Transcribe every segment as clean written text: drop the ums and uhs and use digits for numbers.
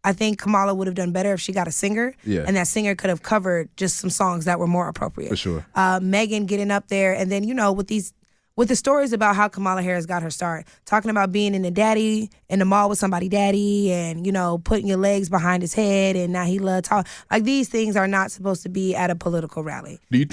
I think Kamala would have done better if she got a singer, and that singer could have covered just some songs that were more appropriate. For sure. Megan getting up there, and then, with the stories about how Kamala Harris got her start, talking about being in the mall with somebody daddy and, putting your legs behind his head and now he loves talk. Like, these things are not supposed to be at a political rally. Do you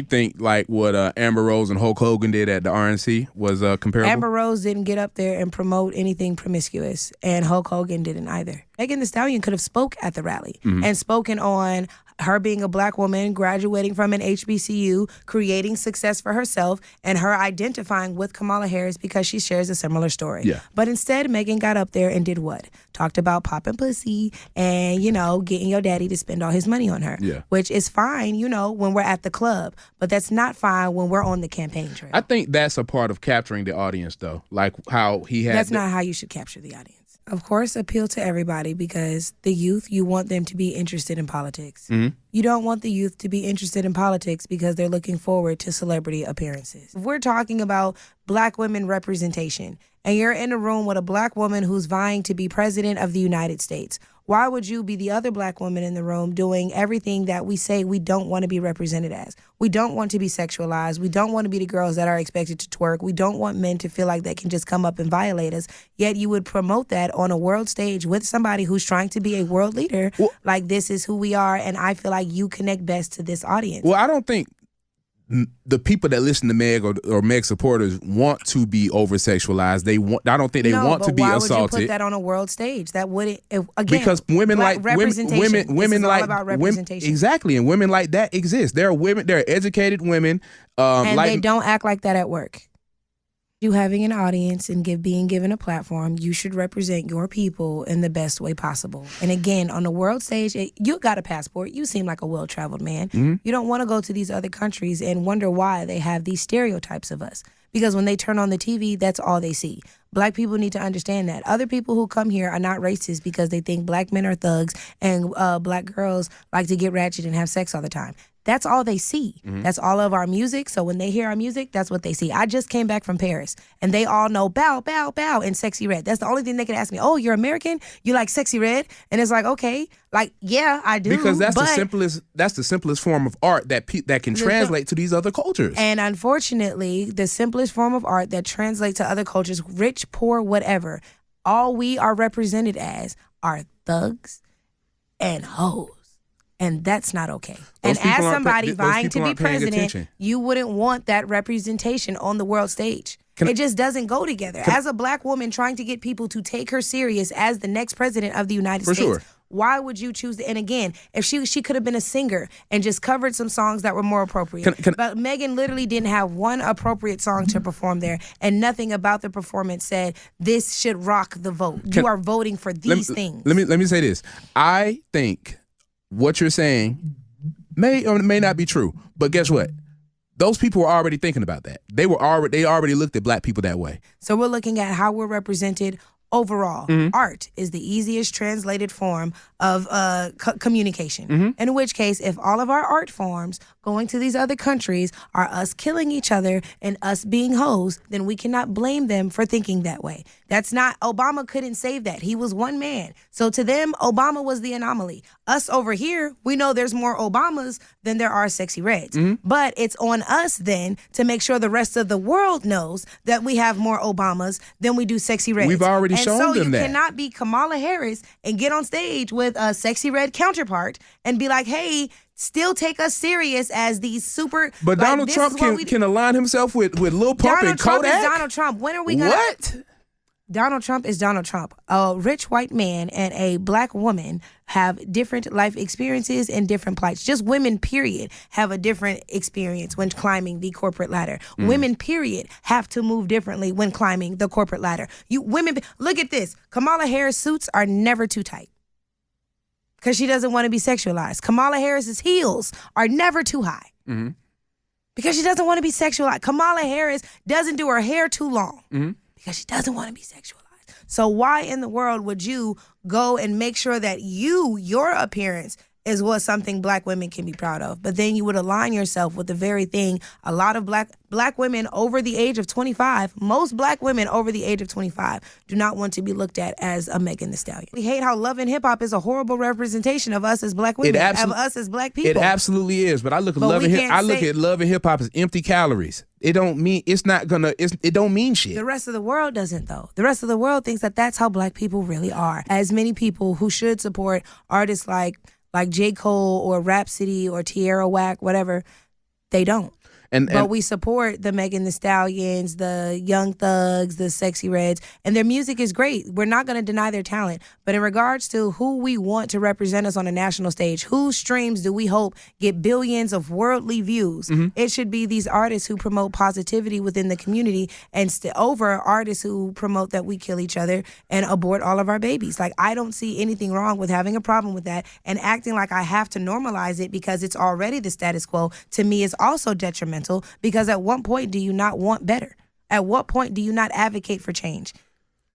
think like what Amber Rose and Hulk Hogan did at the RNC was comparable? Amber Rose didn't get up there and promote anything promiscuous, and Hulk Hogan didn't either. Megan Thee Stallion could have spoke at the rally and spoken on her being a black woman, graduating from an HBCU, creating success for herself, and her identifying with Kamala Harris because she shares a similar story. Yeah. But instead, Megan got up there and did what? Talked about popping pussy and, getting your daddy to spend all his money on her. Yeah. Which is fine, when we're at the club. But that's not fine when we're on the campaign trail. I think that's a part of capturing the audience, though. Like how he had... That's not how you should capture the audience. Of course, appeal to everybody, because the youth, you want them to be interested in politics. Mm-hmm. You don't want the youth to be interested in politics because they're looking forward to celebrity appearances. If we're talking about black women representation, and you're in a room with a black woman who's vying to be president of the United States, why would you be the other black woman in the room doing everything that we say we don't want to be represented as? We don't want to be sexualized. We don't want to be the girls that are expected to twerk. We don't want men to feel like they can just come up and violate us. Yet you would promote that on a world stage with somebody who's trying to be a world leader. Well, like, this is who we are, and I feel like you connect best to this audience. Well, I don't think the people that listen to Meg or Meg supporters want to be over-sexualized. I don't think they want to be assaulted. Why would you put that on a world stage? That wouldn't, again, because women like representation. Women all like about representation. Exactly, and women like that exist. There are women. There are educated women, and they don't act like that at work. You having an audience and being given a platform, you should represent your people in the best way possible. And again, on the world stage, you got a passport. You seem like a well-traveled man. Mm-hmm. You don't want to go to these other countries and wonder why they have these stereotypes of us. Because when they turn on the TV, that's all they see. Black people need to understand that. Other people who come here are not racist because they think black men are thugs and black girls like to get ratchet and have sex all the time. That's all they see. Mm-hmm. That's all of our music. So when they hear our music, that's what they see. I just came back from Paris, and they all know bow, bow, bow, and Sexy Red. That's the only thing they can ask me. Oh, you're American? You like Sexy Red? And it's like, okay, like, yeah, I do. Because that's the simplest form of art that can translate to these other cultures. And unfortunately, the simplest form of art that translates to other cultures, rich, poor, whatever, all we are represented as are thugs and hoes. And that's not okay. And as somebody vying to be president, you wouldn't want that representation on the world stage. It just doesn't go together. As a black woman trying to get people to take her serious as the next president of the United States, sure. Why would you choose? And again, if she could have been a singer and just covered some songs that were more appropriate. But Megan literally didn't have one appropriate song to perform there, and nothing about the performance said this should rock the vote. You are voting for these things. Let me say this. I think what you're saying may or may not be true, but guess what? Those people were already thinking about that. They already looked at black people that way. So we're looking at how we're represented overall. Mm-hmm. Art is the easiest translated form of communication. Mm-hmm. In which case, if all of our art forms going to these other countries are us killing each other and us being hoes, then we cannot blame them for thinking that way. That's not, Obama couldn't save that. He was one man. So to them, Obama was the anomaly. Us over here, we know there's more Obamas than there are Sexy Reds. Mm-hmm. But it's on us then to make sure the rest of the world knows that we have more Obamas than we do Sexy Reds. We've already shown them that. So you cannot be Kamala Harris and get on stage with a Sexy Red counterpart and be like, hey, still take us serious as these super... But like, Donald Trump can align himself with Lil Pump and Kodak? Donald Trump is Donald Trump. When are we going to... What? Donald Trump is Donald Trump. A rich white man and a black woman have different life experiences and different plights. Just women, period, have a different experience when climbing the corporate ladder. Women, period, have to move differently when climbing the corporate ladder. Look at this. Kamala Harris suits are never too tight because she doesn't want to be sexualized. Kamala Harris's heels are never too high because she doesn't want to be sexualized. Kamala Harris doesn't do her hair too long. Because she doesn't want to be sexualized. So why in the world would you go and make sure that your appearance is what something black women can be proud of. But then you would align yourself with the very thing a lot of black women over the age of 25, most black women over the age of 25 do not want to be looked at as a Megan Thee Stallion. We hate how Love and Hip Hop is a horrible representation of us as black women, of us as black people. It absolutely is, but I look at Love and Hip Hop as empty calories. It don't mean it don't mean shit. The rest of the world doesn't, though. The rest of the world thinks that that's how black people really are. As many people who should support artists like J. Cole or Rhapsody or Tierra Whack, whatever, they don't. But we support the Megan Thee Stallions, the Young Thugs, the Sexy Reds, and their music is great. We're not going to deny their talent. But in regards to who we want to represent us on a national stage, whose streams do we hope get billions of worldly views, it should be these artists who promote positivity within the community and over artists who promote that we kill each other and abort all of our babies. Like, I don't see anything wrong with having a problem with that, and acting like I have to normalize it because it's already the status quo, to me, is also detrimental. Because at what point do you not want better? At what point do you not advocate for change?